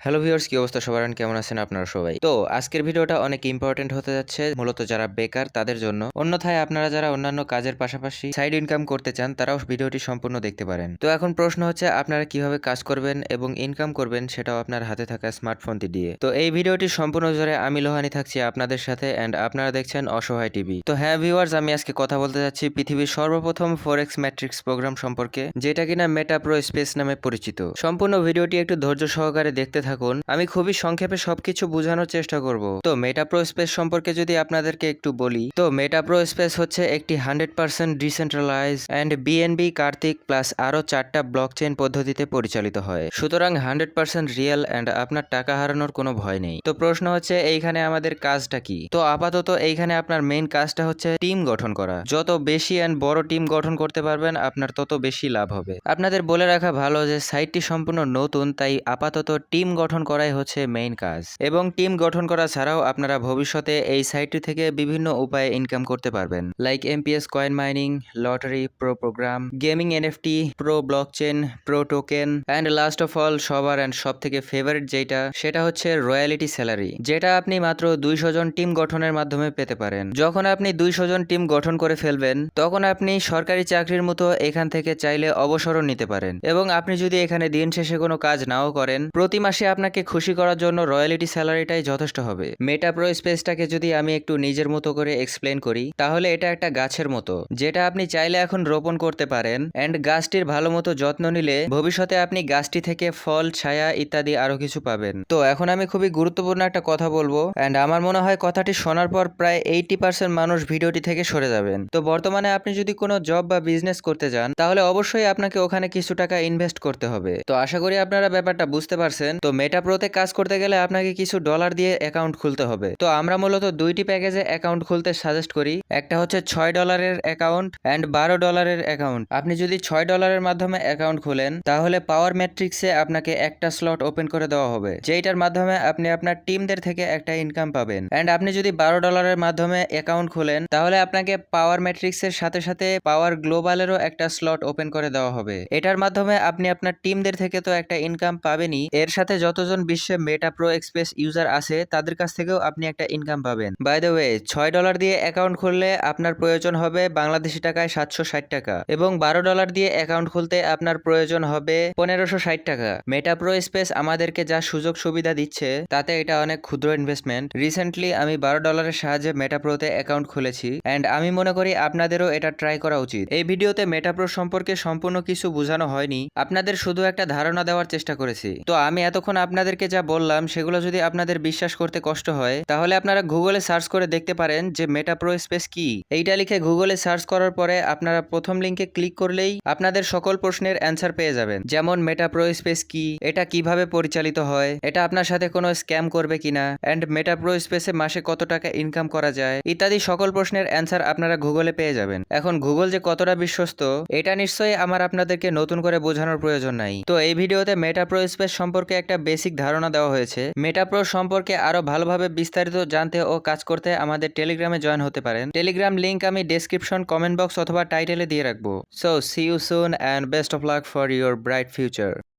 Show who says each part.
Speaker 1: Hello viewers, কি অবস্থা সবার? কেমন আছেন আপনারা সবাই? তো আজকের ভিডিওটা অনেক ইম্পর্টেন্ট হতে যাচ্ছে, মূলত যারা বেকার তাদের জন্য। অন্যথায় আপনারা যারা অন্যান্য কাজের পাশাপাশি সাইড ইনকাম করতে চান তারাও ভিডিওটি সম্পূর্ণ দেখতে পারেন। তো এখন প্রশ্ন হচ্ছে আপনারা কিভাবে কাজ করবেন এবং ইনকাম করবেন সেটাও আপনার হাতে থাকা স্মার্টফোনটি দিয়ে। তো এই ভিডিওটি সম্পূর্ণ জুড়ে আমি লোহানি থাকছি আপনাদের সাথে, এন্ড আপনারা দেখছেন অসহায় টিভি। তো হ্যাঁ ভিউয়ার্স, আমি আজকে কথা বলতে যাচ্ছি পৃথিবীর সর্বপ্রথম ফরেক্স ম্যাট্রিক্স প্রোগ্রাম সম্পর্কে, যেটা কিনা মেটা প্রো স্পেস নামে পরিচিত। সম্পূর্ণ ভিডিওটি একটু ধৈর্য সহকারে দেখতে থাকুন, আমি খুবই সংক্ষেপে সবকিছু বোঝানোর চেষ্টা করব। তো মেটা প্রো স্পেস সম্পর্কে যদি আপনাদেরকে একটু বলি, তো মেটা প্রো স্পেস হচ্ছে একটি 100% ডিসেন্ট্রালাইজ এন্ড বিএনবি কার্তিক প্লাস আরো 4টা ব্লকচেন পদ্ধতিতে পরিচালিত হয়। সুতরাং 100% রিয়েল এন্ড আপনার টাকা হারানোর কোনো ভয় নেই। তো প্রশ্ন হচ্ছে এইখানে আমাদের কাজটা কি? তো আপাতত এইখানে আপনার মেইন কাজটা হচ্ছে টিম গঠন করা। যত বেশি এন্ড বড় টিম গঠন করতে পারবেন আপনার তত বেশি লাভ হবে। আপনাদের বলে রাখা ভালো যে সাইটটি সম্পূর্ণ নতুন, তাই আপাতত টিম গঠন করাই হচ্ছে মেইন কাজ। এবং টিম গঠন করা ছাড়াও আপনারা ভবিষ্যতে এই সাইটটি থেকে বিভিন্ন উপায়ে ইনকাম করতে পারবেন, like MPS coin mining, lottery, pro program, gaming, NFT, pro blockchain, pro token, and last of all সবার অ্যান্ড সব থেকে ফেভারিট যেটা, সেটা হচ্ছে রয়্যালিটি স্যালারি, যেটা আপনি মাত্র 200 জন টিম গঠনের মাধ্যমে পেতে পারেন। যখন আপনি 200 জন টিম গঠন করে ফেলবেন তখন আপনি সরকারি চাকরির মতো এখান থেকে চাইলে অবসরও নিতে পারেন। এবং আপনি যদি এখানে দিন শেষে কোনো কাজ নাও করেন, প্রতি মাসে আপনাকে খুশি করার জন্য রয়্যালিটি স্যালারিটাই যথেষ্ট হবে। মেটা প্রো স্পেসটাকে যদি আমি একটু নিজের মতো করে এক্সপ্লেন করি, তাহলে এটা একটা গাছের মতো, যেটা আপনি চাইলে এখন রোপণ করতে পারেন, এন্ড গাছটির ভালো মতো যত্ন নিলে ভবিষ্যতে আপনি গাছটি থেকে ফল, ছায়া ইত্যাদি আরো কিছু পাবেন। তো এখন আমি খুবই গুরুত্বপূর্ণ একটা কথা বলবো, এন্ড আমার মনে হয় কথাটি শোনার পর প্রায় 80% মানুষ ভিডিওটি থেকে সরে যাবেন। তো বর্তমানে আপনি যদি কোনো জব বা বিজনেস করতে যান, তাহলে অবশ্যই আপনাকে ওখানে কিছু টাকা ইনভেস্ট করতে হবে। তো আশা করি আপনারা ব্যাপারটা বুঝতে পারছেন। তো মেটা প্রোতে কাজ করতে গেলে আপনাকে কিছু ডলার দিয়ে অ্যাকাউন্ট খুলতে হবে। তো আমরা মূলত দুইটি প্যাকেজে অ্যাকাউন্ট খুলতে সাজেস্ট করি। একটা হচ্ছে $6 অ্যাকাউন্ট অ্যান্ড $12 অ্যাকাউন্ট। আপনি যদি $6 মাধ্যমে অ্যাকাউন্ট খুলেন, তাহলে পাওয়ার ম্যাট্রিক্সে আপনাকে একটা স্লট ওপেন করে দেওয়া হবে, যেটার মাধ্যমে আপনি আপনার টিমদের থেকে একটা ইনকাম পাবেন। অ্যান্ড আপনি যদি $12 মাধ্যমে অ্যাকাউন্ট খুলেন, তাহলে আপনাকে পাওয়ার ম্যাট্রিক্সের সাথে সাথে পাওয়ার গ্লোবালেরও একটা স্লট ওপেন করে দেওয়া হবে। এটার মাধ্যমে আপনি আপনার টিমদের থেকে তো একটা ইনকাম পাবেনই, এর সাথে যতজন বিশ্বে মেটা প্রো এক্সপ্রেস ইউজার আছে তাদের কাছ থেকেও আপনি একটা ইনকাম পাবেন। বাই দ্য ওয়ে, $6 দিয়ে অ্যাকাউন্ট খুললে আপনার প্রয়োজন হবে বাংলাদেশি টাকায় 760 টাকা, এবং $12 দিয়ে অ্যাকাউন্ট খুলতে আপনার প্রয়োজন হবে 1560 টাকা। মেটা প্রো স্পেস আমাদেরকে যা সুযোগ সুবিধা দিচ্ছে তাতে এটা অনেক ক্ষুদ্র ইনভেস্টমেন্ট। রিসেন্টলি আমি $12 সাহায্যে মেটা প্রোতে অ্যাকাউন্ট খুলেছি, অ্যান্ড আমি মনে করি আপনাদেরও এটা ট্রাই করা উচিত। এই ভিডিওতে মেটা প্রো সম্পর্কে সম্পূর্ণ কিছু বোঝানো হয়নি, আপনাদের শুধু একটা ধারণা দেওয়ার চেষ্টা করেছি। তো আমি এতক্ষণ আপনাদেরকে যা বললাম সেগুলো যদি আপনাদের বিশ্বাস করতে কষ্ট হয়, তাহলে আপনারা গুগলে সার্চ করে দেখতে পারেন যে মেটা প্রো স্পেস কি। এইটা লিখে গুগলে সার্চ করার পরে আপনারা প্রথম লিঙ্কে ক্লিক করলেই আপনাদের সকল প্রশ্নের অ্যান্সার পেয়ে যাবেন, যেমন মেটা প্রো স্পেস কি, এটা কিভাবে পরিচালিত হয়, এটা আপনার সাথে কোনো স্ক্যাম করবে কিনা, এন্ড মেটা প্রো স্পেসে মাসে কত টাকা ইনকাম করা যায় ইত্যাদি সকল প্রশ্নের অ্যান্সার আপনারা গুগলে পেয়ে যাবেন। এখন গুগল যে কতটা বিশ্বস্ত এটা নিশ্চয়ই আমার আপনাদেরকে নতুন করে বোঝানোর প্রয়োজন নাই। তো এই ভিডিওতে মেটা প্রো স্পেস সম্পর্কে একটা বেসিক ধারণা দেওয়া হয়েছে। মেটা প্রো সম্পর্কে আরো ভালোভাবে বিস্তারিত জানতে ও কাজ করতে আমাদের টেলিগ্রামে জয়েন হতে পারেন। টেলিগ্রাম লিংক আমি ডেসক্রিপশন, কমেন্ট বক্স অথবা টাইটেলে দিয়ে রাখবো। So see you soon and best of luck for your bright future.